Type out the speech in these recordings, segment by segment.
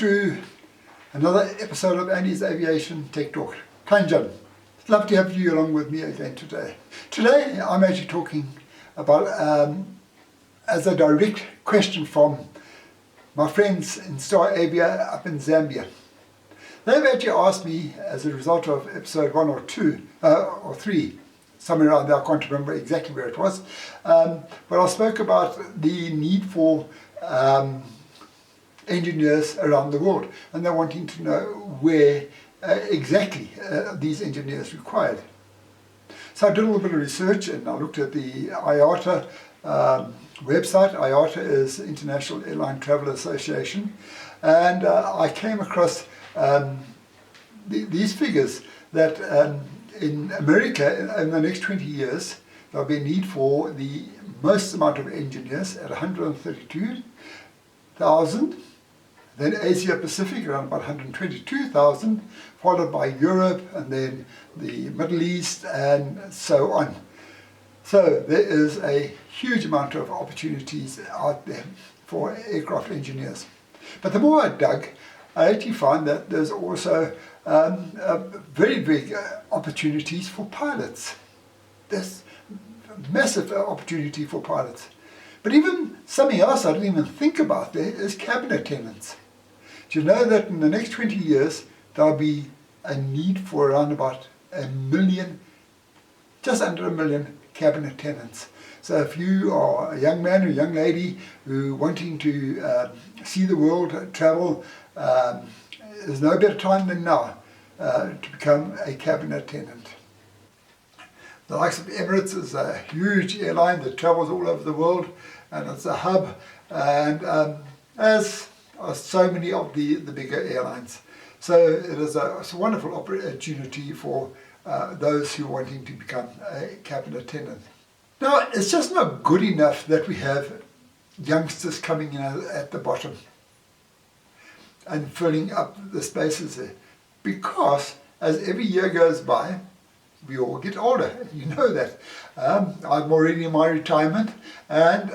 to another episode of Andy's Aviation Tech Talk. Kanjan, it's lovely to have you along with me again today. Today I'm actually talking about, as a direct question from my friends in Star Avia up in Zambia. They've actually asked me, as a result of episode 1 or 2, or 3, somewhere around there, I can't remember exactly where it was, but I spoke about the need for engineers around the world, and they're wanting to know where exactly these engineers required. So I did a little bit of research and I looked at the IATA website. IATA is the International Airline Travel Association, and I came across these figures that in America in the next 20 years there'll be a need for the most amount of engineers at 132,000. Then Asia Pacific around about 122,000, followed by Europe and then the Middle East and so on. So there is a huge amount of opportunities out there for aircraft engineers. But the more I dug, I actually found that there's also very big opportunities for pilots. There's massive opportunity for pilots. But even something else I didn't even think about there is cabin attendants. Do you know that in the next 20 years there'll be a need for around about 1 million, just under 1 million cabin attendants. So if you are a young man or a young lady who wanting to see the world, travel, there's no better time than now to become a cabin attendant. The likes of Emirates is a huge airline that travels all over the world, and it's a hub, and as are so many of the bigger airlines. So it's a wonderful opportunity for those who are wanting to become a cabin attendant. Now, it's just not good enough that we have youngsters coming in at the bottom and filling up the spaces there, because as every year goes by, we all get older. You know that. I'm already in my retirement, and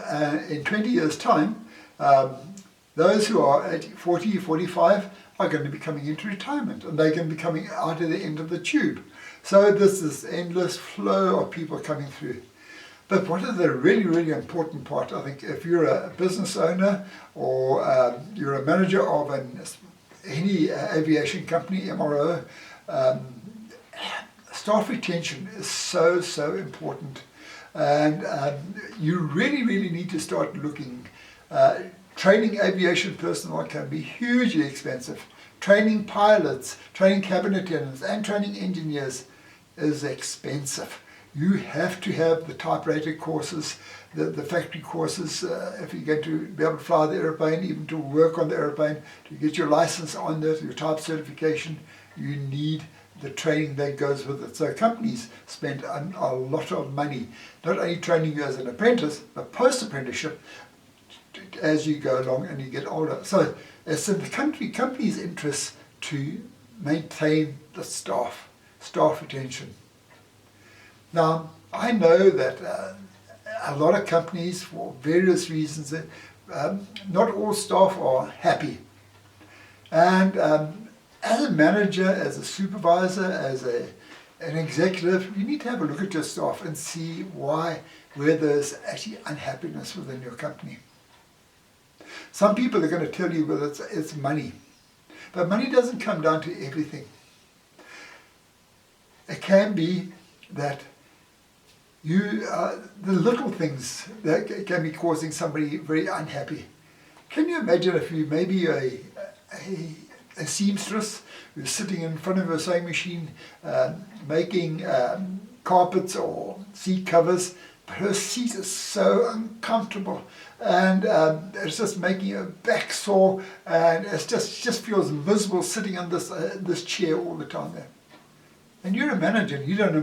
in 20 years' time, those who are at 40, 45 are going to be coming into retirement, and they're going to be coming out at the end of the tube. So there's this endless flow of people coming through. But what is the really, really important part, I think, if you're a business owner or you're a manager of any aviation company, MRO, staff retention is so important. And you really, really need to start looking. Training aviation personnel can be hugely expensive. Training pilots, training cabin attendants, and training engineers is expensive. You have to have the type-rated courses, the factory courses, if you're going to be able to fly the airplane, even to work on the airplane, to get your license on this, your type certification, you need the training that goes with it. So companies spend a lot of money, not only training you as an apprentice, but post-apprenticeship, as you go along and you get older. So it's in the company's interest to maintain the staff retention. Now, I know that a lot of companies, for various reasons, not all staff are happy. And as a manager, as a supervisor, as an executive, you need to have a look at your staff and see where there's actually unhappiness within your company. Some people are going to tell you whether it's money, but money doesn't come down to everything. It can be that the little things that can be causing somebody very unhappy. Can you imagine if you maybe a seamstress who's sitting in front of a sewing machine making carpets or seat covers, but her seat is so uncomfortable, and it's just making her back sore, and she just feels miserable sitting on this chair all the time there. And you're a manager, you don't know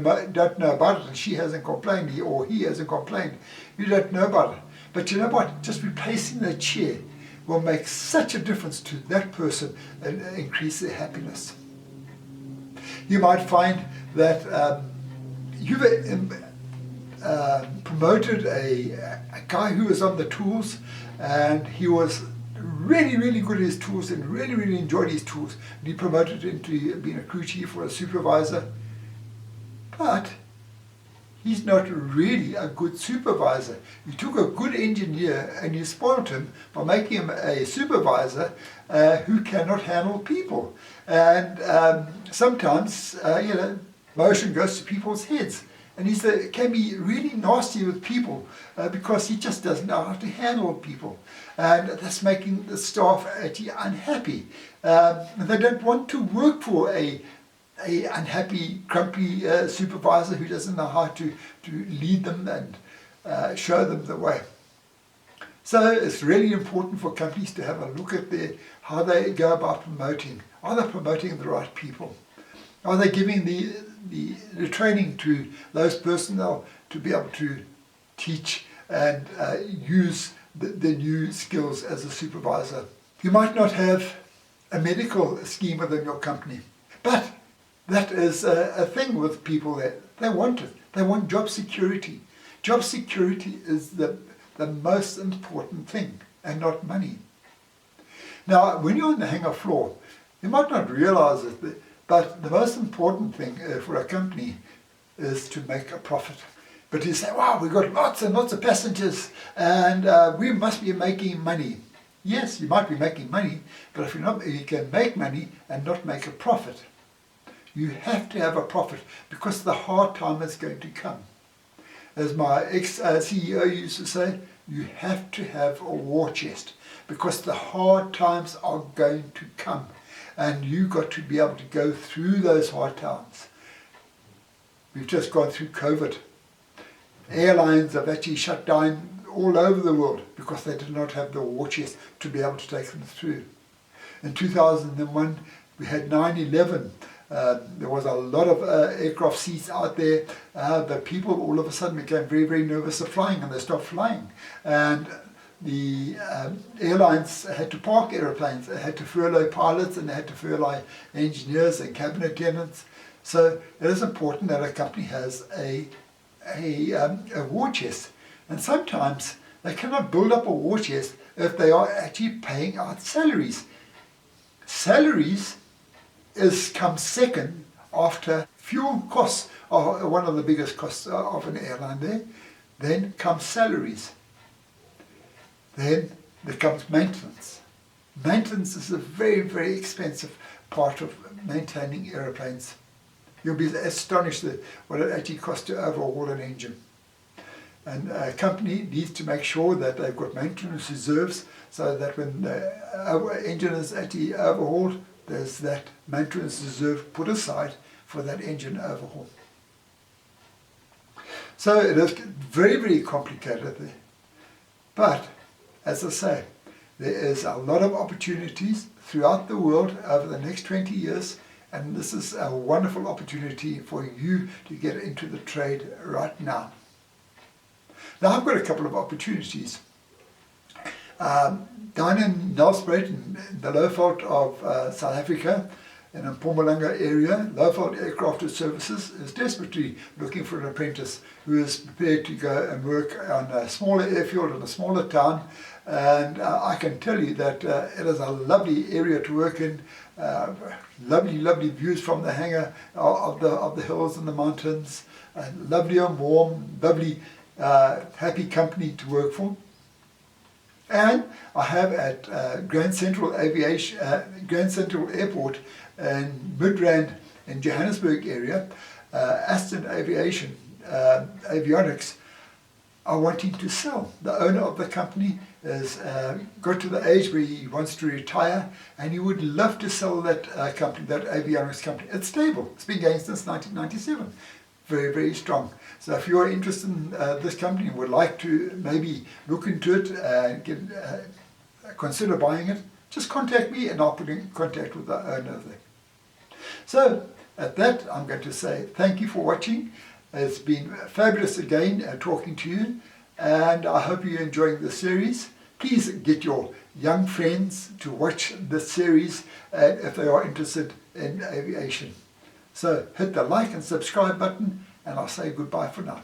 about it, and she hasn't complained, or he hasn't complained. You don't know about it. But you know what? Just replacing the chair will make such a difference to that person and increase their happiness. You might find that you've promoted a guy who was on the tools, and he was really, really good at his tools and really, really enjoyed his tools. And he promoted into being a crew chief or a supervisor. But he's not really a good supervisor. You took a good engineer and you spoiled him by making him a supervisor who cannot handle people. And sometimes, motion goes to people's heads. And he can be really nasty with people because he just doesn't know how to handle people. And that's making the staff actually unhappy. They don't want to work for a unhappy, grumpy supervisor who doesn't know how to lead them and show them the way. So it's really important for companies to have a look at how they go about promoting. Are they promoting the right people? Are they giving the training to those personnel to be able to teach and use the new skills as a supervisor? You might not have a medical scheme within your company, but that is a thing with people that they want it. They want job security. Job security is the most important thing and not money. Now, when you're on the hangar floor, you might not realize it, but the most important thing for a company is to make a profit. But you say, wow, we've got lots and lots of passengers and we must be making money. Yes, you might be making money, but if you can make money and not make a profit, you have to have a profit because the hard time is going to come. As my ex-CEO used to say, you have to have a war chest because the hard times are going to come and you've got to be able to go through those hard times. We've just gone through COVID. Airlines have actually shut down all over the world because they did not have the war chest to be able to take them through. In 2001, we had 9/11. There was a lot of aircraft seats out there, but people all of a sudden became very, very nervous of flying and they stopped flying. And the airlines had to park airplanes, they had to furlough pilots and they had to furlough engineers and cabin attendants. So it is important that a company has a war chest. And sometimes they cannot build up a war chest if they are actually paying out salaries. Salaries come second after fuel costs are one of the biggest costs of an airline there. Then comes salaries. Then there comes maintenance. Maintenance is a very, very expensive part of maintaining aeroplanes. You'll be astonished at what it actually costs to overhaul an engine. And a company needs to make sure that they've got maintenance reserves so that when the engine is actually overhauled, there's that maintenance reserve put aside for that engine overhaul. So it is very, very complicated there. But, as I say, there is a lot of opportunities throughout the world over the next 20 years, and this is a wonderful opportunity for you to get into the trade right now. Now I've got a couple of opportunities. Down in Nelspruit, in the Lowveld of South Africa, in the Mpumalanga area, Lowveld Aircraft Services is desperately looking for an apprentice who is prepared to go and work on a smaller airfield in a smaller town. And I can tell you that it is a lovely area to work in. Lovely, lovely views from the hangar of the hills and the mountains. Lovely and warm, lovely, happy company to work for. And I have at Grand Central Aviation, Grand Central Airport in Midrand in Johannesburg area, Aston Aviation, avionics, are wanting to sell. The owner of the company has got to the age where he wants to retire and he would love to sell that company, that avionics company. It's stable. It's been going since 1997. Very, very strong. So if you're interested in this company and would like to maybe look into it and consider buying it, just contact me and I'll put in contact with the owner there. So at that, I'm going to say thank you for watching. It's been fabulous again talking to you, and I hope you're enjoying the series. Please get your young friends to watch this series if they are interested in aviation. So hit the like and subscribe button, and I'll say goodbye for now.